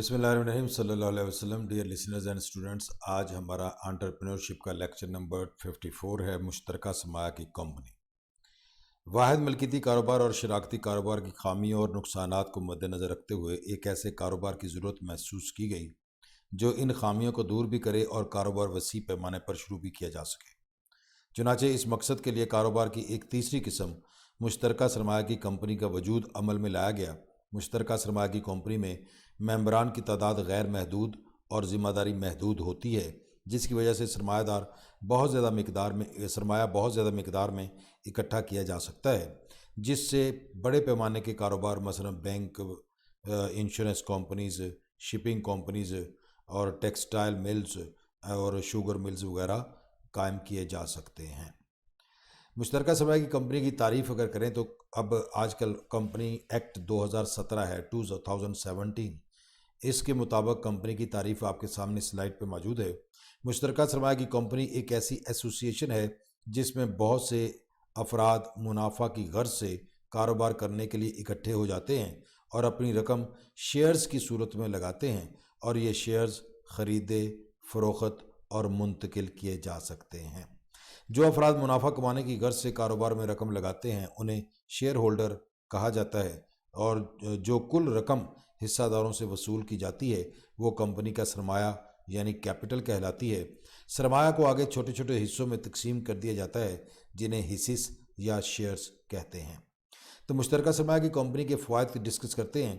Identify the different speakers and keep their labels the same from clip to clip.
Speaker 1: بسم اللہ الرحمن الرحیم صلی اللہ علیہ وسلم۔ ڈیئر لسنرز اینڈ اسٹوڈنٹس، آج ہمارا انٹرپرینورشپ کا لیکچر نمبر 54 ہے، مشترکہ سرمایہ کی کمپنی۔ واحد ملکیتی کاروبار اور شراکتی کاروبار کی خامیوں اور نقصانات کو مد نظر رکھتے ہوئے ایک ایسے کاروبار کی ضرورت محسوس کی گئی جو ان خامیوں کو دور بھی کرے اور کاروبار وسیع پیمانے پر شروع بھی کیا جا سکے۔ چنانچہ اس مقصد کے لیے کاروبار کی ایک تیسری قسم مشترکہ سرمایہ کی کمپنی کا وجود عمل میں لایا گیا۔ مشترکہ سرمایہ کی کمپنی میں ممبران کی تعداد غیر محدود اور ذمہ داری محدود ہوتی ہے، جس کی وجہ سے سرمایہ بہت زیادہ مقدار میں اکٹھا کیا جا سکتا ہے، جس سے بڑے پیمانے کے کاروبار مثلا bank, insurance companies, shipping companies اور ٹیکسٹائل ملز اور شوگر ملز وغیرہ قائم کیے جا سکتے ہیں۔ مشترکہ سرمایہ کی کمپنی کی تعریف اگر کریں تو اب آج کل کمپنی ایکٹ 2017 ہے 2017، اس کے مطابق کمپنی کی تعریف آپ کے سامنے سلائیڈ پہ موجود ہے۔ مشترکہ سرمایہ کی کمپنی ایک ایسی ایسوسی ایشن ہے جس میں بہت سے افراد منافع کی غرض سے کاروبار کرنے کے لیے اکٹھے ہو جاتے ہیں اور اپنی رقم شیئرز کی صورت میں لگاتے ہیں، اور یہ شیئرز خریدے، فروخت اور منتقل کیے جا سکتے ہیں۔ جو افراد منافع کمانے کی غرض سے کاروبار میں رقم لگاتے ہیں انہیں شیئر ہولڈر کہا جاتا ہے، اور جو کل رقم حصہ داروں سے وصول کی جاتی ہے وہ کمپنی کا سرمایہ یعنی کیپٹل کہلاتی ہے۔ سرمایہ کو آگے چھوٹے چھوٹے حصوں میں تقسیم کر دیا جاتا ہے جنہیں حصص یا شیئرز کہتے ہیں۔ تو مشترکہ سرمایہ کی کمپنی کے فوائد ڈسکس کرتے ہیں۔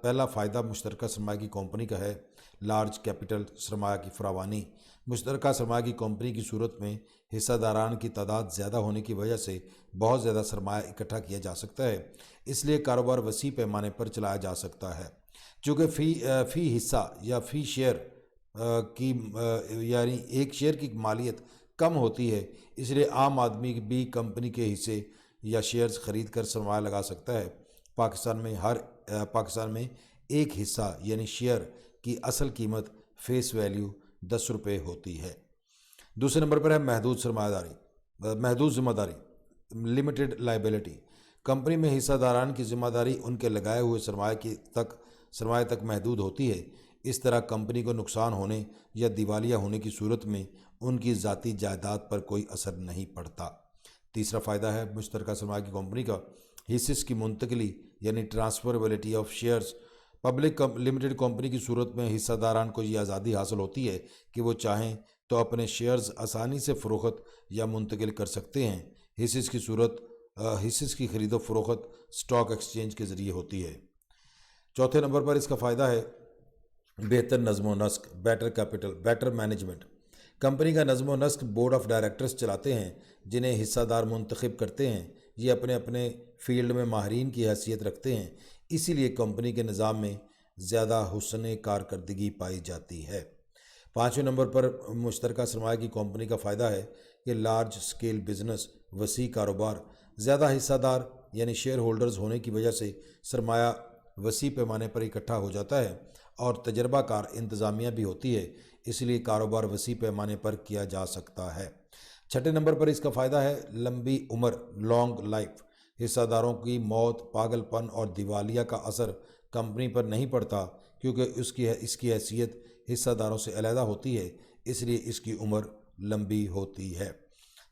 Speaker 1: پہلا فائدہ مشترکہ سرمایہ کی کمپنی کا ہے لارج کیپٹل سرمایہ کی فراوانی۔ مشترکہ سرمایہ کی کمپنی کی صورت میں حصہ داران کی تعداد زیادہ ہونے کی وجہ سے بہت زیادہ سرمایہ اکٹھا کیا جا سکتا ہے، اس لیے کاروبار وسیع پیمانے پر چلایا جا سکتا ہے۔ چونکہ فی حصہ یا فی شیئر کی یعنی ایک شیئر کی مالیت کم ہوتی ہے، اس لیے عام آدمی بھی کمپنی کے حصے یا شیئرز خرید کر سرمایہ لگا سکتا ہے۔ پاکستان میں ایک حصہ یعنی شیئر کی اصل قیمت فیس ویلیو 10 روپے ہوتی ہے۔ دوسرے نمبر پر ہے محدود ذمہ داری لمیٹڈ لائبلٹی۔ کمپنی میں حصہ داران کی ذمہ داری ان کے لگائے ہوئے سرمایہ تک محدود ہوتی ہے۔ اس طرح کمپنی کو نقصان ہونے یا دیوالیہ ہونے کی صورت میں ان کی ذاتی جائیداد پر کوئی اثر نہیں پڑتا۔ تیسرا فائدہ ہے مشترکہ سرمایہ کی کمپنی کا حصص کی منتقلی یعنی transferability of shares. Public limited company کی صورت میں حصہ داران کو یہ آزادی حاصل ہوتی ہے کہ وہ چاہیں تو اپنے شیئرز آسانی سے فروخت یا منتقل کر سکتے ہیں۔ حصص کی خرید و فروخت اسٹاک ایکسچینج کے ذریعے ہوتی ہے۔ چوتھے نمبر پر اس کا فائدہ ہے بہتر نظم و نسق، بیٹر مینجمنٹ۔ کمپنی کا نظم و نسق بورڈ آف ڈائریکٹرز چلاتے ہیں جنہیں حصہ دار منتخب کرتے ہیں۔ یہ اپنے فیلڈ میں ماہرین کی حیثیت رکھتے ہیں، اسی لیے کمپنی کے نظام میں زیادہ حسن کارکردگی پائی جاتی ہے۔ پانچویں نمبر پر مشترکہ سرمایہ کی کمپنی کا فائدہ ہے کہ لارج سکیل بزنس، وسیع کاروبار۔ زیادہ حصہ دار یعنی شیئر ہولڈرز ہونے کی وجہ سے سرمایہ وسیع پیمانے پر اکٹھا ہو جاتا ہے اور تجربہ کار انتظامیہ بھی ہوتی ہے، اس لیے کاروبار وسیع پیمانے پر کیا جا سکتا ہے۔ چھٹے نمبر پر اس کا فائدہ ہے لمبی عمر، لانگ لائف۔ حصہ داروں کی موت، پاگل پن اور دیوالیہ کا اثر کمپنی پر نہیں پڑتا کیونکہ اس کی حیثیت حصہ داروں سے علیحدہ ہوتی ہے، اس لیے اس کی عمر لمبی ہوتی ہے۔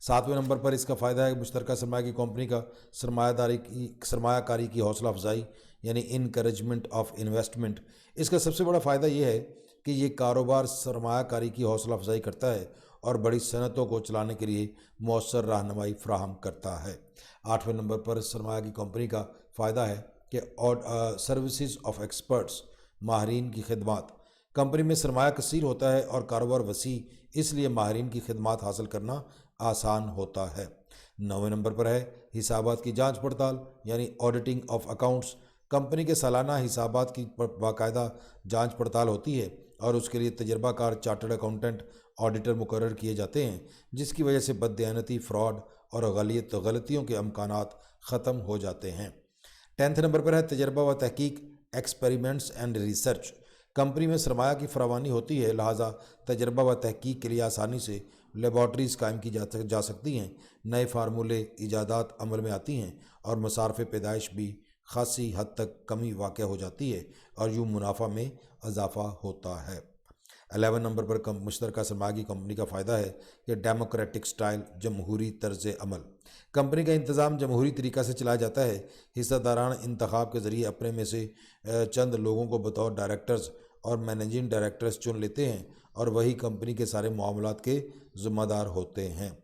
Speaker 1: ساتویں نمبر پر اس کا فائدہ ہے مشترکہ سرمایہ کی کمپنی کا سرمایہ کاری کی حوصلہ افزائی یعنی انکریجمنٹ آف انویسٹمنٹ۔ اس کا سب سے بڑا فائدہ یہ ہے کہ یہ کاروبار سرمایہ کاری کی حوصلہ افزائی کرتا ہے اور بڑی صنعتوں کو چلانے کے لیے مؤثر رہنمائی فراہم کرتا ہے۔ آٹھویں نمبر پر سرمایہ کی کمپنی کا فائدہ ہے کہ سروسز آف ایکسپرٹس، ماہرین کی خدمات۔ کمپنی میں سرمایہ کثیر ہوتا ہے اور کاروبار وسیع، اس لیے ماہرین کی خدمات حاصل کرنا آسان ہوتا ہے۔ نویں نمبر پر ہے حسابات کی جانچ پڑتال یعنی آڈیٹنگ آف اکاؤنٹس۔ کمپنی کے سالانہ حسابات کی باقاعدہ جانچ پڑتال ہوتی ہے اور اس کے لیے تجربہ کار چارٹرڈ اکاؤنٹنٹ آڈیٹر مقرر کیے جاتے ہیں، جس کی وجہ سے بددیانتی، فراڈ اور غلطیوں کے امکانات ختم ہو جاتے ہیں۔ 10 نمبر پر ہے تجربہ و تحقیق، ایکسپیریمنٹس اینڈ ریسرچ۔ کمپنی میں سرمایہ کی فراوانی ہوتی ہے، لہٰذا تجربہ و تحقیق کے لیے آسانی سے لیبارٹریز قائم کی جا سکتی ہیں، نئے فارمولے، ایجادات عمل میں آتی ہیں اور مصارف پیدائش بھی खासी हद तक कमी वाक़ हो जाती है और यूँ मुनाफा में इजाफ़ा होता है। 11 नंबर पर मुश्तरका सरमाया की कंपनी का फ़ायदा है कि डेमोक्रेटिक स्टाइल, जमहूरी तर्ज़ अमल। कंपनी का इंतज़ाम जमहूरी तरीक़ा से चलाया जाता है। हिस्सेदारान इंतखाब के ज़रिए अपने में से चंद लोगों को बतौर डायरेक्टर्स और मैनेजिंग डायरेक्टर्स चुन लेते हैं और वही कंपनी के सारे मामलात के ज़िम्मेदार होते हैं।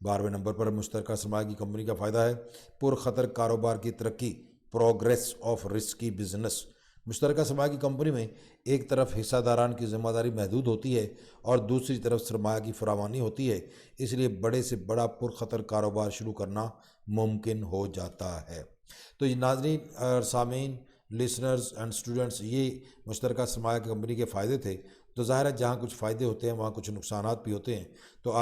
Speaker 1: 12वें नंबर पर मुश्तरका सरमाया की कंपनी का फ़ायदा है पुरखतर कारोबार की तरक्की, प्रोग्रेस ऑफ रिस्की बिजनेस। मुश्तरका सरमाया की कंपनी में एक तरफ हिस्सादारान की ज़िम्मेदारी महदूद होती है और दूसरी तरफ सरमाया की फरावानी होती है, इसलिए बड़े से बड़ा पुरखतर कारोबार शुरू करना मुमकिन हो जाता है। तो ये नाज़रीन और सामीन, लिसनर्स एंड स्टूडेंट्स, ये मुश्तरका सरमाया की कंपनी के फ़ायदे थे। तो ज़ाहिर है जहाँ कुछ फ़ायदे होते हैं वहाँ कुछ नुकसानात भी होते हैं। तो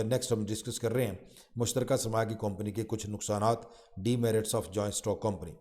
Speaker 1: नेक्स्ट हम डिस्कस कर रहे हैं मुश्तरका सरमाया की कंपनी के कुछ नुकसानात, demerits of joint stock company.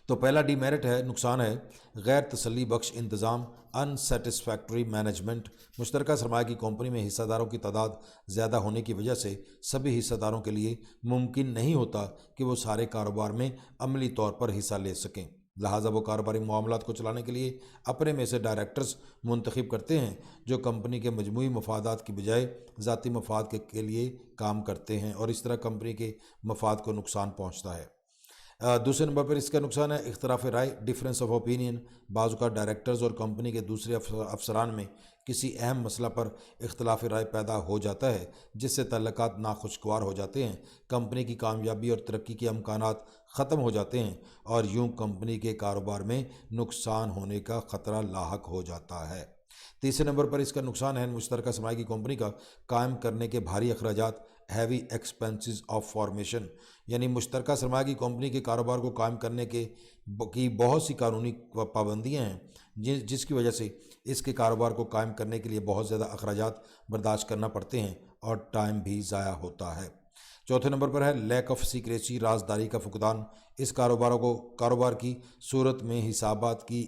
Speaker 1: तो पहला डीमेरिट है, नुकसान है, गैर तसल्ली बख्श इंतज़ाम, अनसेटिस्फैक्ट्री मैनेजमेंट। मुश्तरका सरमाया की कंपनी में हिस्सेदारों की तादाद ज़्यादा होने की वजह से सभी हिस्सेदारों के लिए मुमकिन नहीं होता कि वो सारे कारोबार में अमली तौर पर हिस्सा ले सकें। लिहाजा वो कारोबारी मामलात को चलाने के लिए अपने में से डायरेक्टर्स मुंतखब करते हैं जो कंपनी के मजमूई मफादात की बजाय ज़ाती मफाद के लिए काम करते हैं और इस तरह कंपनी के मफाद को नुकसान पहुँचता है। दूसरे नंबर पर इसका नुकसान है इख्तलाफ राय, डिफरेंस ऑफ ओपिनियन। बाज़ औक़ात डायरेक्टर्स और कंपनी के दूसरे अफसरान में किसी अहम मसला पर इख्तलाफ राय पैदा हो जाता है जिससे तल्लुकात नाखुशगवार हो जाते हैं, कंपनी की कामयाबी और तरक्की के अमकानात ख़त्म हो जाते हैं और यूँ कंपनी के कारोबार में नुकसान होने का ख़तरा लाहक हो जाता है। तीसरे नंबर पर इसका नुकसान है मुश्तरका सरमाया की कंपनी का कायम करने के भारी अखराजात, हैवी एक्सपेंसेस ऑफ फॉर्मेशन। यानी मुश्तरका सरमाया की कंपनी के कारोबार को कायम करने की बहुत सी कानूनी पाबंदियाँ हैं जिसकी वजह से इसके कारोबार को कायम करने के लिए बहुत ज़्यादा अखराजात बर्दाश्त करना पड़ते हैं और टाइम भी ज़ाया होता है। चौथे नंबर पर है लैक ऑफ सीक्रेसी, राजदारी का फुकदान। इस कारोबार की सूरत में हिसाबात की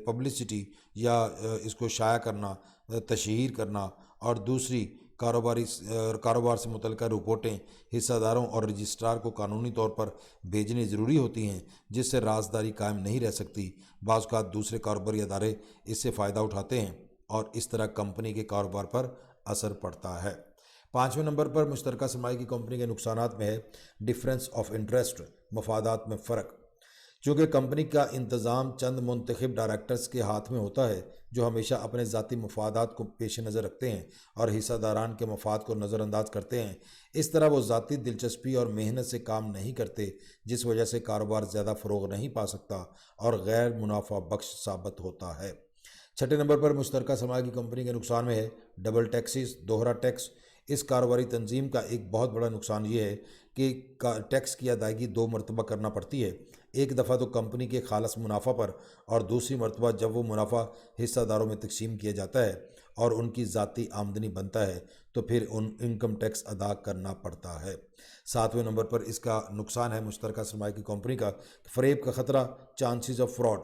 Speaker 1: पब्लिसिटी या इसको शाया करना, तशहीर करना और दूसरी कारोबार से मुतल्लिक़ रिपोर्टें हिस्सेदारों और रजिस्ट्रार को कानूनी तौर पर भेजनी ज़रूरी होती हैं जिससे राजदारी कायम नहीं रह सकती। बाज़ औक़ात दूसरे कारोबारी अदारे इससे फ़ायदा उठाते हैं और इस तरह कंपनी के कारोबार पर असर पड़ता है। 5वें नंबर पर मुश्तरका सरमाया की कंपनी के नुकसानात में है डिफरेंस ऑफ इंटरेस्ट, मफादात में फ़र्क। चूँकि कंपनी का इंतज़ाम चंद मुंतखब डायरेक्टर्स के हाथ में होता है जो हमेशा अपने ज़ाती मफादात को पेश नज़र रखते हैं और हिस्सेदारान के मफाद को नज़रअंदाज करते हैं, इस तरह वो ज़ाती दिलचस्पी और मेहनत से काम नहीं करते जिस वजह से कारोबार ज़्यादा फ़रोग़ नहीं पा सकता और गैर मुनाफा बख्श साबित होता है। छठे नंबर पर मुश्तरका सरमाया की कंपनी के नुकसान में है डबल टैक्सेस, दोहरा टैक्स। इस कारोबारी तंजीम का एक बहुत बड़ा नुकसान ये है कि टैक्स की अदायगी 2 मरतबा करना पड़ती है। एक दफ़ा तो कंपनी के खालस मुनाफा पर और दूसरी मरतबा जब वो मुनाफा हिस्सेदारों में तकसीम किया जाता है और उनकी ज़ाती आमदनी बनता है तो फिर उन इनकम टैक्स अदा करना पड़ता है। 7वें नंबर पर इसका नुकसान है मुश्तरका सरमाया की कंपनी का फ़रेब का ख़तरा, चांसेस ऑफ फ्रॉड।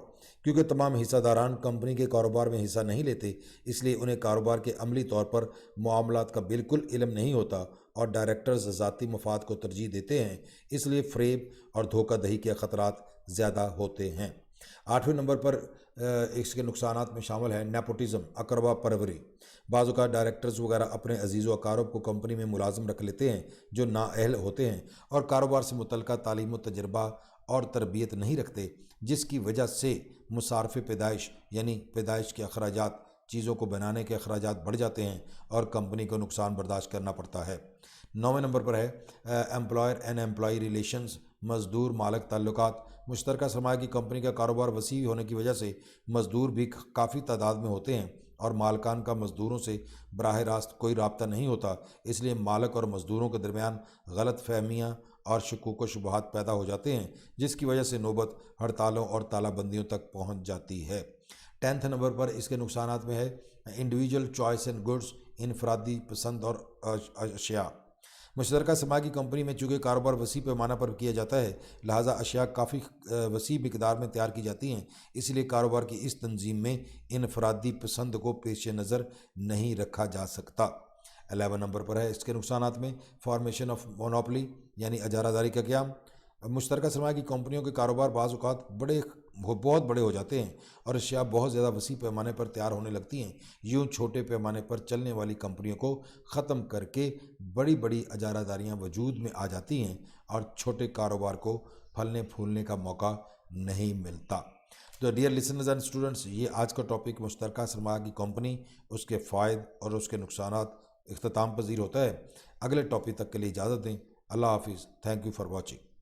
Speaker 1: क्योंकि तमाम हिस्सेदारान कंपनी के कारोबार में हिस्सा नहीं लेते इसलिए उन्हें कारोबार के अमली तौर पर मामलात का बिल्कुल इल्म नहीं होता और डायरेक्टर्स ज़ाती मफाद को तरजीह देते हैं, इसलिए फ़रेब और धोखाधड़ी के ख़तरात ज़्यादा होते हैं। 8वें नंबर पर इसके नुकसानात में शामिल है नेपोटिज़म, अकरबा परवरी। बाज़ औक़ात डायरेक्टर्स वगैरह अपने अजीज़ व अकारब को कंपनी में मुलाजिम रख लेते हैं जो नाअहल होते हैं और कारोबार से मुतल्लिक़ा तालीम व तजर्बा और तरबियत नहीं रखते, जिसकी वजह से मुसारफ़े पैदाइश यानी पैदाइश के अखराजात, चीज़ों को बनाने के अखराजात बढ़ जाते हैं और कंपनी को नुकसान बर्दाश्त करना पड़ता है। 9वें नंबर पर है एम्प्लॉयर एंड एम्प्लॉई रिलेशंस, मज़दूर मालिक ताल्लुकात। मुश्तरका सरमाया की कंपनी का कारोबार वसी होने की वजह से मज़दूर भी काफ़ी तादाद में होते हैं और मालकान का मज़दूरों से बराह रास्त कोई राब्ता नहीं होता, इसलिए मालिक और मज़दूरों के दरमियान गलत फहमियाँ और शकूक व शुबहात पैदा हो जाते हैं जिसकी वजह से नौबत हड़तालों और तालाबंदियों तक पहुँच जाती है। 10th नंबर पर इसके नुकसानात में है इंडिविजुअल चॉइस एंड गुड्स, इनफरादी पसंद और अशिया। मुश्तरका सरमाया की कंपनी में चूँकि कारोबार वसी पैमाना पर किया जाता है लिहाजा अशिया काफ़ी वसी मिकदार में तैयार की जाती हैं, इसलिए कारोबार की इस तंजीम में इनफरादी पसंद को पेश नज़र नहीं रखा जा सकता। 11 नंबर पर है इसके नुकसानात में फॉर्मेशन ऑफ मोनोपली यानी अजारादारी का क़याम, مشترکہ سرمایہ کی کمپنیوں کے کاروبار بعض اوقات بہت بڑے ہو جاتے ہیں اور اشیاء بہت زیادہ وسیع پیمانے پر تیار ہونے لگتی ہیں۔ یوں چھوٹے پیمانے پر چلنے والی کمپنیوں کو ختم کر کے بڑی بڑی اجارہ داریاں وجود میں آ جاتی ہیں اور چھوٹے کاروبار کو پھلنے پھولنے کا موقع نہیں ملتا۔ تو ڈیئر لسنرز اینڈ اسٹوڈنٹس، یہ آج کا ٹاپک مشترکہ سرمایہ کی کمپنی، اس کے فوائد اور اس کے نقصانات اختتام پذیر ہوتا ہے۔ اگلے ٹاپک تک کے لیے اجازت دیں۔ اللہ حافظ۔ Thank you for watching.